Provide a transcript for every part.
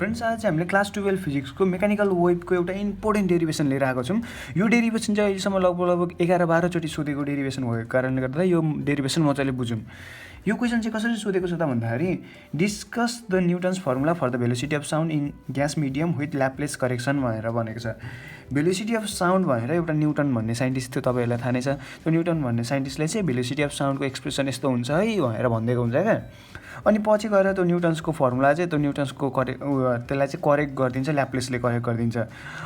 Friends आज हामीले class 12 फिजिक्सको mechanical वेभको एउटा इम्पोर्टेन्ट डेरिभेसन लिएर आएको छौँ। यो डेरिभेसन चाहिँ अहिलेसम्म लगभग 11-12 चोटि सोधेको डेरिभेसन भएको कारणले गर्दा यो डेरिभेसन मजाले बुझौँ। यो क्वेसन चाहिँ कसरी सोधेको छ त भन्दाखेरि discuss the Newton's formula for the velocity of sound in gas medium with Laplace correction भनेर भनेको छ। भेलोसिटी अफ साउन्ड भनेर एउटा न्युटन भन्ने साइन्टिस्ट थियो, तपाईँहरूलाई थाहा नै छ। त्यो न्युटन भन्ने साइन्टिस्टले चाहिँ भेलोसिटी अफ साउन्डको एक्सप्रेसन यस्तो हुन्छ है भनेर भनिदिएको हुन्छ क्या। अनि पछि गएर त्यो न्युटन्सको फर्मुला चाहिँ त्यो न्युटन्सको त्यसलाई चाहिँ करेक्ट गरिदिन्छ, ल्याप्लेसले करेक्ट गरिदिन्छ।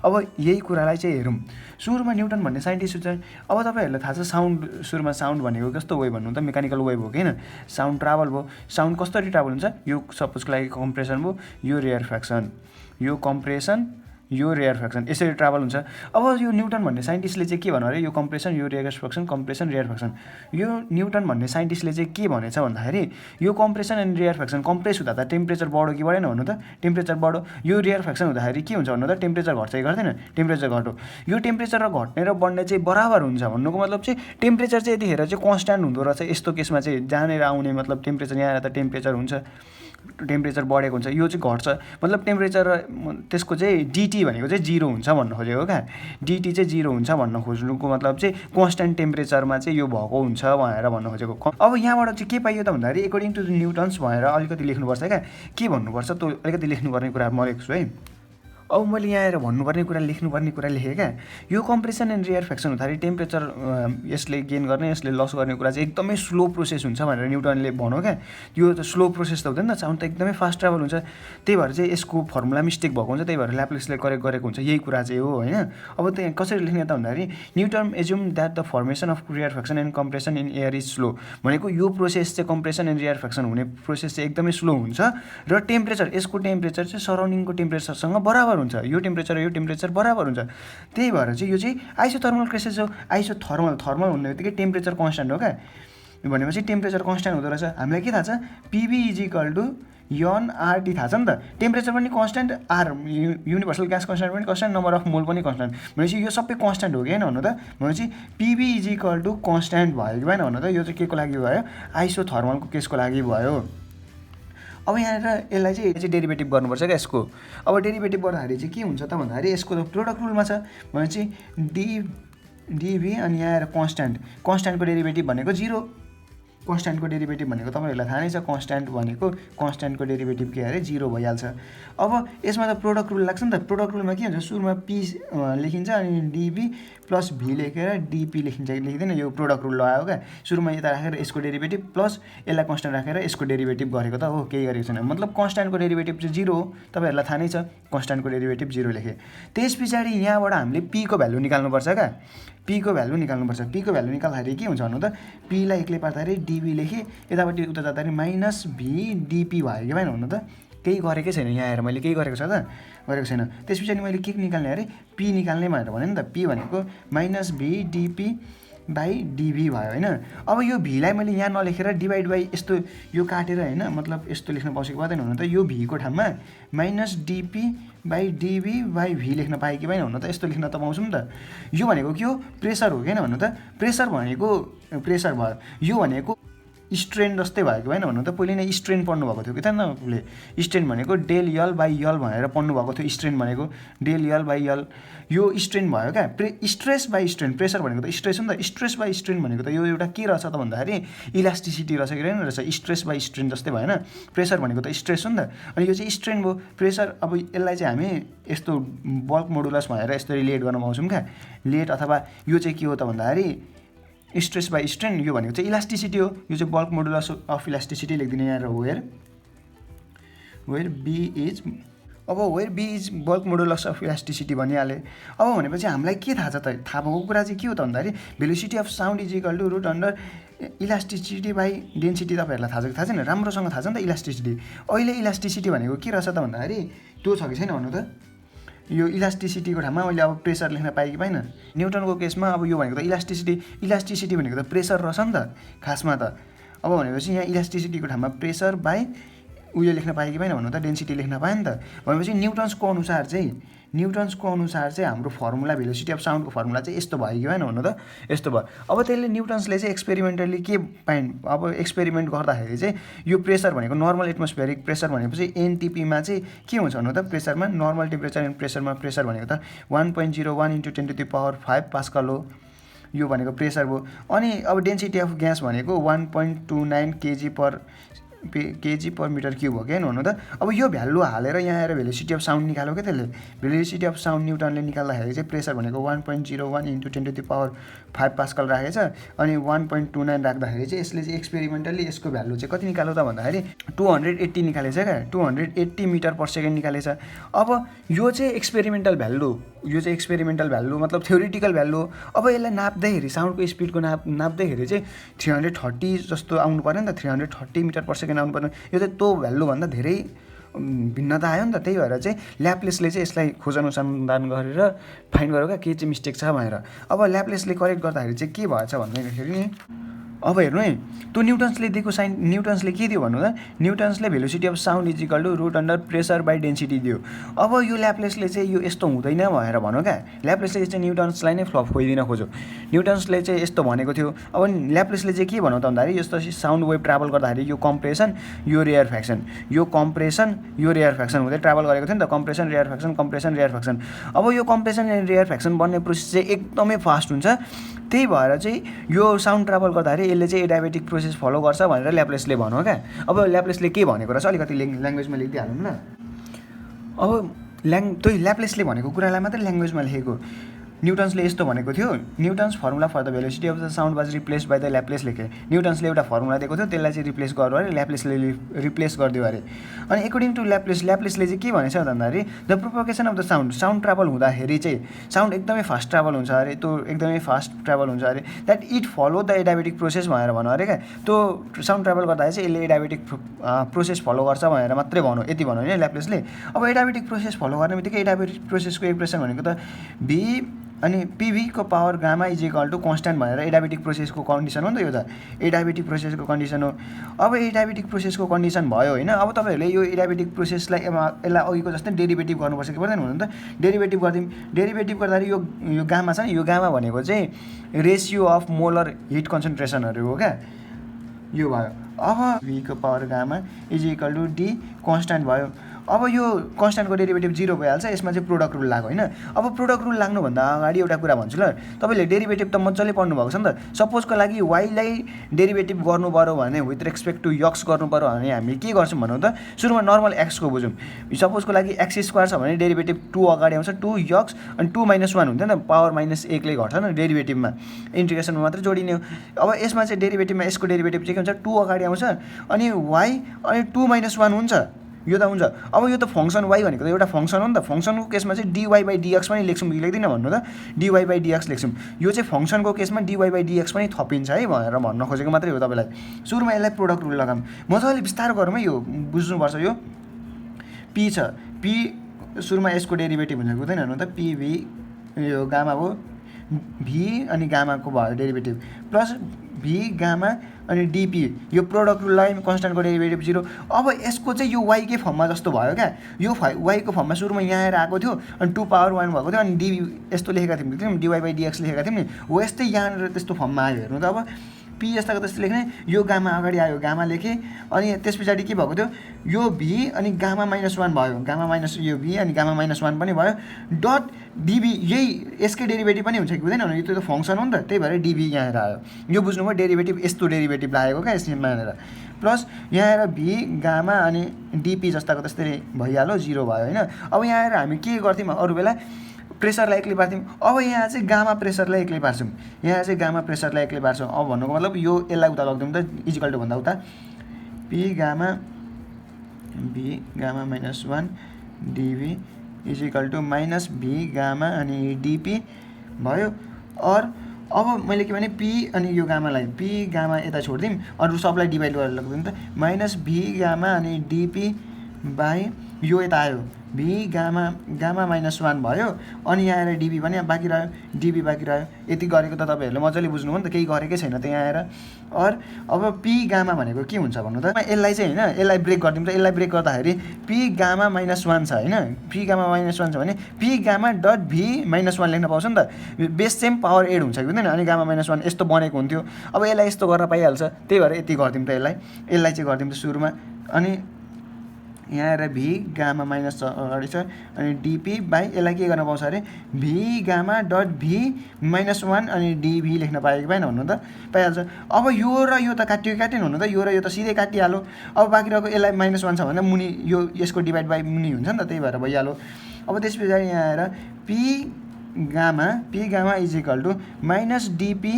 अब यही कुरालाई चाहिँ हेरौँ। सुरुमा न्युटन भन्ने साइन्टिस्ट चाहिँ अब तपाईँहरूलाई थाहा छ साउन्ड, सुरुमा साउन्ड भनेको कस्तो वेभ भन्नु त मेकानिकल वेभ हो कि होइन। साउन्ड ट्राभल भयो। साउन्ड कसरी ट्राभल हुन्छ, यो सपोजको लागि कम्प्रेसन भयो, यो रेयरफ्याक्सन, यो कम्प्रेसन, यो रेयरफ्याक्सन, यसरी ट्राभल हुन्छ। अब यो न्युटन भन्ने साइन्टिस्टले चाहिँ के भन्नु अरे, यो कम्प्रेसन, यो रेयरफ्याक्सन, कम्प्रेसन, रेयरफ्याक्सन। यो न्युटन भन्ने साइन्टिस्टले चाहिँ के भनेछ भन्दाखेरि यो कम्प्रेसन एन्ड रेयरफ्याक्सन, कम्प्रेस हुँदा त टेम्परेचर बढ्यो कि बढेन भन्नु त, टेम्परेचर बढ्यो। यो रेयरफ्याक्सन हुँदाखेरि के हुन्छ भन्नु त, टेम्परेचर घट्छ कि घट्दैन, टेम्परेचर घट्यो। यो टेम्परेचर र घट्ने र बढ्ने चाहिँ बराबर हुन्छ भन्नुको मतलब चाहिँ टेम्परेचर चाहिँ यतिखेर चाहिँ कन्स्ट्यान्ट हुँदो रहेछ। यस्तो केसमा चाहिँ जहाँनिर आउने मतलब टेम्परेचर यहाँ आएर त टेम्परेचर हुन्छ, टेम्परेचर बढेको हुन्छ, यो चाहिँ घट्छ। मतलब टेम्परेचर त्यसको चाहिँ डिटी भनेको चाहिँ जिरो हुन्छ भन्नु खोजेको क्या। डिटी चाहिँ जिरो हुन्छ भन्न खोज्नुको मतलब चाहिँ कन्स्ट्यान्ट टेम्परेचरमा चाहिँ यो भएको हुन्छ भनेर भन्नु खोजेको। अब यहाँबाट चाहिँ के पाइयो त भन्दाखेरि एकोर्डिङ टु द न्युटन्स भनेर अलिकति लेख्नुपर्छ क्या। के भन्नुपर्छ त्यो अलिकति लेख्नुपर्ने कुरा म लेख्छु है। अब मैले यहाँ आएर भन्नुपर्ने कुरा, लेख्नुपर्ने कुरा लेखेँ क्या। यो कम्प्रेसन एन्ड रेयरफ्याक्सन हुँदाखेरि टेम्परेचर यसले गेन गर्ने, यसले लस गर्ने कुरा चाहिँ एकदमै स्लो प्रोसेस हुन्छ भनेर न्युटनले भन्यो क्या। यो त स्लो प्रोसेस त हुँदैन, साउन्ड त एकदमै फास्ट ट्राभल हुन्छ। त्यही भएर चाहिँ यसको फर्मुला मिस्टेक भएको हुन्छ, त्यही भएर ल्याप्लेसले करेक्ट गरेको हुन्छ। यही कुरा चाहिँ हो होइन। अब त्यहाँ कसरी लेख्ने त भन्दाखेरि Newton assume that the formation of rarefaction and compression in air is slow. भनेको यो प्रोसेस चाहिँ कम्प्रेसन एन्ड रेयरफ्याक्सन हुने प्रोसेस चाहिँ एकदमै स्लो हुन्छ र टेम्परेचर, यसको टेम्परेचर चाहिँ सराउन्डिङको टेम्परेचरसँग बराबर हुन्छ। यो टेम्परेचर र यो टेम्परेचर बराबर हुन्छ। त्यही भएर चाहिँ यो चाहिँ आइसोथर्मल क्राइसिस हो। थर्मल हुने बित्तिकै टेम्परेचर कन्स्ट्यान्ट हो क्या। भनेपछि टेम्परेचर कन्स्ट्यान्ट हुँदो रहेछ। हामीलाई के थाहा छ, PV is equal to n RT थाहा छ नि त। टेम्परेचर पनि constant, R universal gas constant पनि कन्स्ट्यान्ट, नम्बर अफ मोल पनि कन्स्ट्यान्ट। भनेपछि यो सबै कन्स्ट्यान्ट हो कि होइन भन्नु त। भनेपछि PV is equal to constant भयो कि भएन भन्नु त। यो चाहिँ के को लागि भयो, आइसोथर्मलको केसको लागि भयो। अब यहाँनिर यसलाई चाहिँ डेरिभेटिभ गर्नुपर्छ क्या यसको। अब डेरिभेटिभ गर्दाखेरि चाहिँ के हुन्छ त भन्दाखेरि यसको त प्रोडक्ट रुलमा छ। भनेपछि डिभी अनि यहाँ आएर कन्स्ट्यान्टको डेरिभेटिभ भनेको जिरो। कन्स्ट्यान्टको डेरिभेटिभ भनेको तपाईँहरूलाई थाहा नै छ, कन्स्ट्यान्टको डेरिभेटिभ के अरे जिरो भइहाल्छ। अब यसमा त प्रोडक्ट रुल लाग्छ नि त। प्रोडक्ट रुलमा के हुन्छ, सुरुमा पी लेखिन्छ अनि डिभी प्लस भी लेखेर डिपी लेखिँदैन। यो प्रोडक्ट रुल लगायो क्या। सुरुमा यता राखेर यसको डेरिभेटिभ प्लस यसलाई कन्स्ट्यान्ट राखेर यसको डेरिभेटिभ गरेको त हो, केही गरेको छैन। मतलब कन्स्ट्यान्टको डेरिभेटिभ चाहिँ जिरो हो, तपाईँहरूलाई थाहा नै छ। कन्स्ट्यान्टको डेरिभेटिभ जिरो लेखेँ। त्यस पछाडि यहाँबाट हामीले पीको भ्यालु निकाल्नुपर्छ क्या। पीको भ्यालु निकाल्नुपर्छ। पीको भ्यालु निकाल्दाखेरि के हुन्छ भन्नु त, पीलाई एक्लै पार्दाखेरि डिबी लेखेँ, यतापट्टि उता जाँदाखेरि माइनस भी डिपी भयो कि भएन भन्नु त। केही गरेकै छैन यहाँ आएर, मैले केही गरेको छ त, गरेको छैन। त्यस पछाडि मैले के निकाल्ने अरे, पी निकाल्ने भनेर भने नि त। पी भनेको माइनस भी डिपी बाई डिभी भयो होइन। अब यो भीलाई मैले यहाँ नलेखेर डिभाइड बाई यस्तो यो काटेर होइन, मतलब यस्तो लेख्न पाउँछ कि पाउँदैन भन्नु त। यो भीको ठाउँमा माइनस डिपी बाई डिभी बाई भी लेख्न पाएँ कि भएन भन्नु त। यस्तो लेख्न त पाउँछौँ नि त। यो भनेको के हो, प्रेसर हो कि होइन भन्नु त। प्रेसर भनेको प्रेसर भयो। यो भनेको स्ट्रेन जस्तै भयो कि भएन भन्नु त। पहिले नै स्ट्रेन पढ्नु भएको थियो कि त तपाईँले। स्ट्रेन भनेको डेल यल बाई यल भनेर पढ्नु भएको थियो। स्ट्रेन भनेको डेल यल बाई यल, यो स्ट्रेन भयो क्या। स्ट्रेस बाई स्ट्रेन, प्रेसर भनेको त स्ट्रेस हो नि त। स्ट्रेस बाई स्ट्रेन भनेको त यो एउटा के रहेछ त भन्दाखेरि इलास्टिसिटी रहेछ कि रहेन रहेछ। स्ट्रेस बाई स्ट्रेन जस्तै भएन। प्रेसर भनेको त स्ट्रेस हो नि त। अनि यो चाहिँ स्ट्रेन भयो। प्रेसर, अब यसलाई चाहिँ हामी यस्तो बल्क मोडुलस भनेर यस्तो रिलेट गर्न पाउँछौँ क्या। लेट अथवा यो चाहिँ के हो त भन्दाखेरि स्ट्रेस बाई स्ट्रेन, यो भनेको चाहिँ इलास्टिसिटी हो। यो चाहिँ बल्क मोडुलस अफ इलास्टिसिटी लेखिदिने यहाँ वेयर बी इज, अब where B is bulk modulus of elasticity भनिहालेँ। अब भनेपछि हामीलाई के थाहा छ त, थाहा भएको कुरा चाहिँ के हो त भन्दाखेरि velocity of sound is equal to root under elasticity by density. तपाईँहरूलाई थाहा छ कि थाहा छैन, राम्रोसँग थाहा छ नि त इलास्टिसिटी। अहिले इलास्टिसिटी भनेको के रहेछ त भन्दाखेरि त्यो छ कि छैन भन्नु त। यो इलास्टिसिटीको ठाउँमा मैले अब प्रेसर लेख्न पाएँ कि पाइनँ। न्युटनको केसमा अब यो भनेको त इलास्टिसिटी भनेको त प्रेसर रहेछ नि त खासमा त। अब भनेपछि यहाँ इलास्टिसिटीको ठाउँमा प्रेसर बाई उयो लेख्न पाएँ कि भएन भन्नु त, डेन्सिटी लेख्न पाएँ नि त। भनेपछि न्युटन्सको अनुसार चाहिँ न्युटन्सको अनुसार चाहिँ हाम्रो फर्मुला भेलोसिटी अफ साउन्डको फर्मुला चाहिँ यस्तो भयो कि भएन भन्नु त, यस्तो भयो। अब त्यसले न्युटन्सले चाहिँ एक्सपेरिमेन्टली के अब एक्सपेरिमेन्ट गर्दाखेरि चाहिँ यो प्रेसर भनेको नर्मल एटमोस्फेरिक प्रेसर भनेपछि एनटिपीमा चाहिँ के हुन्छ भन्नु त, प्रेसरमा नर्मल टेम्परेचर एन्ड प्रेसरमा प्रेसर भनेको त 1.01 × 10⁵ पास्कल हो, यो भनेको प्रेसर भयो। अनि अब डेन्सिटी अफ ग्यास भनेको 1.29 केजी पर मिटर क्युब हो क्या भन्नु त। अब यो भ्यालु हालेर यहाँ आएर भेलोसिटी अफ साउन्ड निकाल्यो क्या त्यसले, भेलोसिटी अफ साउन्ड न्युटनले निकाल्दाखेरि चाहिँ प्रेसर भनेको 1.01 × 10⁵ पास्कल राखेको छ, अनि 1.29 राख्दाखेरि चाहिँ यसले चाहिँ एक्सपेरिमेन्टली यसको भ्यालु चाहिँ कति निकाल्यो त भन्दाखेरि 280 निकालेछ क्या, 280 मिटर पर सेकेन्ड निकालेछ। अब यो चाहिँ एक्सपेरिमेन्टल भ्यालु, यो चाहिँ एक्सपेरिमेन्टल भ्यालु मतलब थ्योरिटिकल भ्यालु हो। अब यसलाई नाप्दाखेरि साउन्डको स्पिडको नाप्दाखेरि चाहिँ 330 जस्तो आउनु पऱ्यो नि त, 330 मिटर पर सेकेन्ड आउनु पर्ने, यो चाहिँ त्यो भ्यालुभन्दा धेरै भिन्नता आयो नि त। त्यही भएर चाहिँ ल्याप्लेसले चाहिँ यसलाई खोज अनुसन्धान गरेर फाइन्ड गर्यो क्या के चाहिँ मिस्टेक छ भनेर। अब ल्याप्लेसले करेक्ट गर्दाखेरि चाहिँ के भएछ भन्दाखेरि नि, अब हेर्नु है, त्यो न्युटन्सले दिएको न्युटन्सले के दियो भन्नु त, न्युटन्सले velocity of sound is equal to root under pressure by density दियो। अब यो ल्याप्लेसले चाहिँ यो यस्तो हुँदैन भनेर भन्यो क्या, ल्याप्लेसले चाहिँ न्युटन्सलाई नै फ्लप खोइदिन खोज्यो। न्युटन्सले चाहिँ यस्तो भनेको थियो। अब ल्याप्लेसले चाहिँ के भन्यो त भन्दाखेरि यस्तो साउन्ड वेभ ट्राभल गर्दाखेरि यो कम्प्रेसन यो रेयरफ्याक्सन, यो कम्प्रेसन यो रेयरफ्याक्सन हुँदै ट्राभल गरेको थियो नि त, कम्प्रेसन रेयरफ्याक्सन कम्प्रेसन रेयरफ्याक्सन। अब यो कम्प्रेसन एन्ड रेयरफ्याक्सन बन्ने प्रोसेस चाहिँ एकदमै फास्ट हुन्छ, त्यही भएर चाहिँ यो साउन्ड ट्राभल गर्दाखेरि यसले चाहिँ एडाबेटिक प्रोसेस फलो गर्छ भनेर ल्याप्लेसले भन्यो क्या। अब ल्याप्लेसले के भनेको रहेछ अलिकति ल्याङ्ग्वेजमा लेखिदिइहालौँ न। अब त्यही ल्याप्लेसले भनेको कुरालाई मात्रै ल्याङ्ग्वेजमा लेखेको। न्युटन्सले यस्तो भनेको थियो, Newton's formula for the velocity of the sound was replace by the Laplace लेखे। न्युटन्सले एउटा फर्मुला दिएको थियो, त्यसलाई चाहिँ रिप्लेस गर्यो अरे, ल्याप्लेसले रिप्लेस गरिदियो अरे। अनि एकर्डिङ टु ल्याप्लेसले चाहिँ के भनेछ भन्दाखेरि the propagation of the sound travel हुँदाखेरि चाहिँ साउन्ड एकदमै फास्ट ट्राभल हुन्छ अरे, त्यो एकदमै फास्ट ट्राभल हुन्छ अरे, that it follow the adiabatic process भनेर भन्यो अरे क्या। त्यो साउन्ड ट्राभल गर्दाखेरि चाहिँ यसले एडाबेटिक प्रोसेस फलो गर्छ भनेर मात्रै भन्यो, यति भन्यो होइन ल्याप्लेसले। अब एडाबेटिक प्रोसेस फलो गर्ने बित्तिकै एडाबेटिक प्रोसेसको एक्सप्रेसन भनेको त भी अनि पिभीको power gamma is equal to constant भनेर एडाबेटिक प्रोसेसको कन्डिसन हो नि त, यो त एडाबेटिक प्रोसेसको कन्डिसन हो। अब एडाबेटिक प्रोसेसको कन्डिसन भयो होइन। अब तपाईँहरूले यो एडाबेटिक प्रोसेसलाई यसलाई अघिको जस्तै डेरिभेटिभ गर्नुपर्छ कि पर्दैन भन्नु त, डेरिभेटिभ गरिदिउँ। डेरिभेटिभ गर्दाखेरि यो गामा छ नि, यो गामा भनेको चाहिँ रेसियो अफ मोलर हिट कन्सन्ट्रेसनहरू हो क्या, यो भयो। अब भीको power gamma is equal to the constant भयो। अब यो कन्स्ट्यान्टको डेरिभेटिभ 0 भइहाल्छ, यसमा चाहिँ प्रोडक्ट रुल लाग्यो होइन। अब प्रोडक्ट रुल लाग्नुभन्दा अगाडि एउटा कुरा भन्छु ल, तपाईँले डेरिभेटिभ त मजाले पढ्नु भएको छ नि त। सपोजको लागि वाइलाई डेरिभेटिभ गर्नु पऱ्यो भने विथ रेस्पेक्ट टु यक्स गर्नु पऱ्यो भने हामी के गर्छौँ भनौँ त, सुरुमा नर्मल एक्सको बुझौँ। सपोजको लागि एक्स स्क्वायर छ भने डेरिभेटिभ 2 अगाडि आउँछ, 2 यक्स अनि 2 - 1 हुन्थ्यो नि, पावर -1 ले घट्छ न डेरिभेटिभमा, इन्टिग्रेसनमा मात्रै जोडिने हो। अब यसमा चाहिँ डेरिभेटिभमा यसको डेरिभेटिभ चाहिँ के हुन्छ, 2 अगाडि आउँछ अनि वाइ अनि 2 - 1 हुन्छ, यो त हुन्छ। अब यो त फङ्सन वाइ भनेको त एउटा फङ्सन हो नि त, फङ्सनको केसमा चाहिँ dy/dx पनि लेख्छौँ कि लेख्दिनँ भन्नु त, dy/dx लेख्छौँ। यो चाहिँ फङ्सनको केसमा dy/dx पनि थपिन्छ है भनेर भन्न खोजेको मात्रै हो तपाईँलाई। सुरुमा यसलाई प्रोडक्ट रुल लगाऊँ, मजाले विस्तार गरौँ है, यो बुझ्नुपर्छ। यो पी छ, पी सुरुमा यसको डेरिभेटिभ हुन्छ हुँदैन भन्नु त, पिभी यो गामा हो, भी अनि गामाको भयो डेरिभेटिभ प्लस भी गामा अनि डिपी, यो प्रोडक्ट रुललाई कन्स्ट्यान्टको डेरिभेटिभ 0। अब यसको चाहिँ यो वाइकै फर्ममा जस्तो भयो क्या, यो वाइको फर्ममा सुरुमा यहाँ आएर आएको थियो अनि 2 पावर 1 भएको थियो अनि डी यस्तो लेखेका थियौँ, dy/dx लेखेका थियौँ नि, हो यस्तै यहाँनिर त्यस्तो फर्ममा आयो हेर्नु त। अब पी यस्ताको त्यस्तो लेख्ने, यो गामा अगाडि आयो, गामा लेखेँ अनि त्यस पछाडि के भएको थियो, यो भी अनि गामा -1 भयो, गामा माइनस यो भी अनि गामा -1 पनि भयो, डट डिबी, यही यसकै डेरिभेटिभ पनि हुन्छ कि हुँदैन भने, यो त फङ्सन हो नि त, त्यही भएर डिबी यहाँ आयो। यो बुझ्नुभयो, डेरिभेटिभ यस्तो डेरिभेटिभ लागेको क्या यसमा मानेर, प्लस यहाँ आएर भी गामा अनि डिपी जस्ताको त्यस्तै भइहाल्यो, 0 भयो होइन। अब यहाँ आएर हामी के गर्थ्यौँ अरू बेला, प्रेसरलाई एक्लै पार्थ्यौँ। अब यहाँ चाहिँ गामा प्रेसरलाई एक्लै पार्छौँ, यहाँ चाहिँ गामा प्रेसरलाई एक्लै पार्छौँ। अब भन्नुको मतलब यो यसलाई उता लगिदिउँ त, इजिकल टु भन्दा उता P gamma V gamma -1 dV is equal to minus V gamma अनि डिपी भयो। और अब मैले के भने पी अनि यो गामालाई पी गामा यता छोडिदिउँ, अरू सबलाई डिभाइड गरेर लगिदिउँ त, माइनस भी गामा अनि डिपी बाई यो यता आयो भी गामा माइनस 1 भयो अनि यहाँ आएर डिबी पनि बाँकी रह्यो डिबी बाँकी रह्यो यति गरेको त तपाईँहरूले मजाले बुझ्नुभयो नि त केही गरेकै छैन त यहाँ आएर अब पी गामा भनेको के हुन्छ भन्नु त यसलाई चाहिँ होइन यसलाई ब्रेक गरिदिउँ त यसलाई ब्रेक गर्दाखेरि पी गामा माइनस 1 छ होइन पी गामा माइनस 1 छ भने पी गामा डट भी माइनस 1 लेख्न पाउँछ नि त बेस सेम पावर एड हुन्छ कि हुँदैन अनि गामा माइनस 1 यस्तो बनेको हुन्थ्यो अब यसलाई यस्तो गरेर पाइहाल्छ त्यही भएर यति गरिदिउँ त यसलाई चाहिँ गरिदिउँ त सुरुमा अनि यहाँ आएर भी गामा माइनस अगाडि छ अनि डिपी बाई यसलाई के गर्न पाउँछ अरे भी गामा डट भी माइनस 1 अनि डिभी लेख्न पायो कि पाएन भन्नु त पाइहाल्छ अब यो र यो त काटेन भन्नु त यो र यो त सिधै काटिहाल्यो अब बाँकी रहेको यसलाई माइनस 1 छ भने मुनि यो यसको डिभाइड बाई मुनि हुन्छ नि त त्यही भएर भइहाल्यो अब त्यस पछाडि यहाँ आएर P gamma is equal to minus dP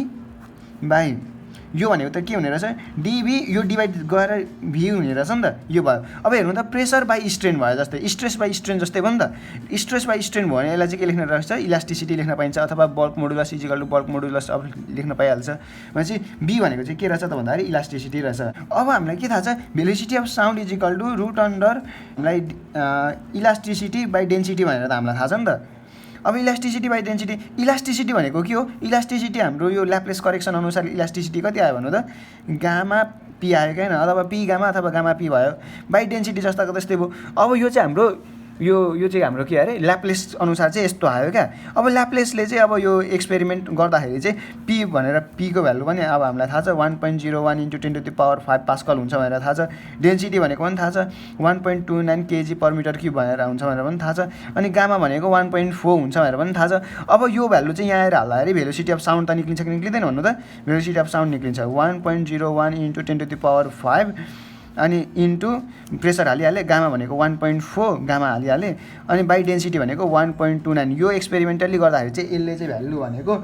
by यो भनेको त के हुने रहेछ डिभी यो डिभाइड गरेर भी हुने रहेछ नि त यो भयो अब हेर्नु त प्रेसर बाई स्ट्रेन भयो जस्तै स्ट्रेस बाई स्ट्रेन जस्तै भयो नि त स्ट्रेस बाई स्ट्रेन भयो भने यसलाई चाहिँ के लेख्न रहेछ इलास्टिसिटी लेख्न पाइन्छ अथवा bulk modulus is equal to bulk modulus अब लेख्न पाइहाल्छ भनेपछि बी भनेको चाहिँ के रहेछ त भन्दाखेरि इलास्टिसिटी रहेछ अब हामीलाई के थाहा छ velocity of sound is equal to root under हामीलाई इलास्टिसिटी बाई डेन्सिटी भनेर त हामीलाई थाहा छ नि त अब इलास्टिसिटी बाई डेन्सिटी भनेको के हो इलास्टिसिटी हाम्रो यो ल्याप्लेस करेक्सन अनुसार इलास्टिसिटी कति आयो भन्नु त गामा पी आयो क्या अथवा पी गामा अथवा गामा पी भयो बाई डेन्सिटी जस्ताको त्यस्तै भयो अब यो चाहिँ हाम्रो यो चाहिँ हाम्रो के अरे ल्याप्लेस अनुसार चाहिँ यस्तो आयो क्या अब ल्याप्लेसले चाहिँ अब यो एक्सपेरिमेन्ट गर्दाखेरि चाहिँ पी भनेर पीको भ्यालु पनि अब हामीलाई थाहा छ 1.01 इन्टु 10⁵ पास्कल हुन्छ भनेर थाहा छ डेन्सिटी भनेको पनि थाहा छ 1.29 केजी पर मिटर क्युब भनेर हुन्छ भनेर पनि थाहा छ अनि गामा भनेको 1.4 हुन्छ भनेर पनि थाहा छ अब यो भ्यालु चाहिँ यहाँ आएर हाल्दाखेरि भेलोसिटी अफ साउन्ड त निक्लिन्छ कि निक्लिँदैन भन्नु त भेलोसिटी अफ साउन्ड निक्लिन्छ 1.01 इन्टु 10⁵ अनि इन्टु प्रेसर हालिहालेँ गामा भनेको 1.4 गामा हालिहालेँ अनि बाई डेन्सिटी भनेको 1.29 यो एक्सपेरिमेन्टली गर्दाखेरि चाहिँ यसले चाहिँ भ्यालु भनेको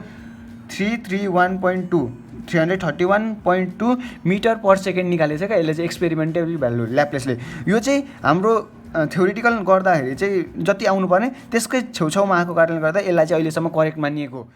331.2 मिटर पर सेकेन्ड निकालेछ क्या यसले चाहिँ एक्सपेरिमेन्टली भ्यालु ल्याप्लेसले यो चाहिँ हाम्रो थ्योरिटिकल गर्दाखेरि चाहिँ जति आउनुपर्ने त्यसकै छेउछाउमा आएको कारणले गर्दा यसलाई चाहिँ अहिलेसम्म करेक्ट मानिएको